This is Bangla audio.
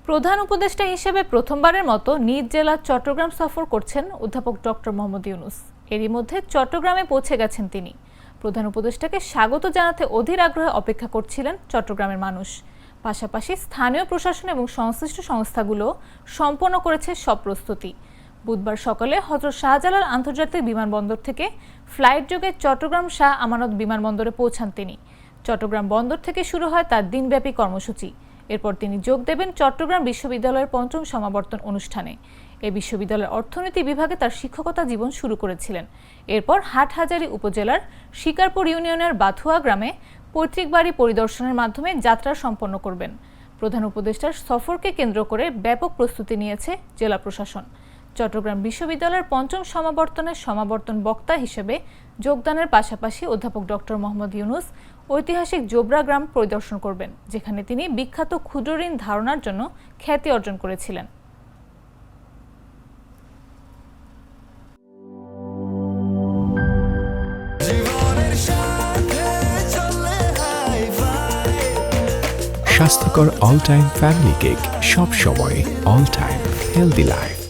প্রধান উপদেষ্টা হিসেবে প্রথমবারের মতো নিজ জেলা চট্টগ্রাম সফর করছেন অধ্যাপক ডক্টর মোহাম্মদ ইউনূস। এরই মধ্যে চট্টগ্রামে পৌঁছে গেছেন তিনি। প্রধান উপদেষ্টাকে স্বাগত জানাতে অধীর আগ্রহে অপেক্ষা করছিলেন চট্টগ্রামের মানুষ। পাশাপাশি স্থানীয় প্রশাসন এবং সংশ্লিষ্ট সংস্থাগুলো সম্পন্ন করেছে সব প্রস্তুতি। বুধবার সকালে হযরত শাহজালাল আন্তর্জাতিক বিমানবন্দর থেকে ফ্লাইট যোগে চট্টগ্রাম শাহ আমানত বিমানবন্দরে পৌঁছান তিনি। চট্টগ্রাম বন্দর থেকে শুরু হয় তার দিনব্যাপী কর্মসূচি। এরপর তিনি যোগ দেবেন চট্টগ্রাম বিশ্ববিদ্যালয়ের পঞ্চম সমাবর্তন অনুষ্ঠানে। এই বিশ্ববিদ্যালয়ের অর্থনীতি বিভাগে তার শিক্ষকতা জীবন শুরু করেছিলেন। এরপর হাটহাজারী উপজেলার শিকারপুর ইউনিয়নের বাথুয়া গ্রামে পৈতৃক বাড়ি পরিদর্শনের মাধ্যমে যাত্রা সম্পন্ন করবেন। প্রধান উপদেষ্টার সফরকে কেন্দ্র করে ব্যাপক প্রস্তুতি নিয়েছে জেলা প্রশাসন। চট্টগ্রাম বিশ্ববিদ্যালয়ের পঞ্চম সমাবর্তনের সমাবর্তন বক্তা হিসেবে যোগদানের পাশাপাশি অধ্যাপক ডক্টর মোহাম্মদ ইউনূস ঐতিহাসিক জোবরা গ্রাম পরিদর্শন করবেন, যেখানে তিনি বিখ্যাত ক্ষুদ্র ঋণ ধারণার জন্য খ্যাতি অর্জন করেছিলেন। স্বাস্থ্যকর অল টাইম ফ্যামিলি কেক, সব সময় অল টাইম হেলদি লাইফ।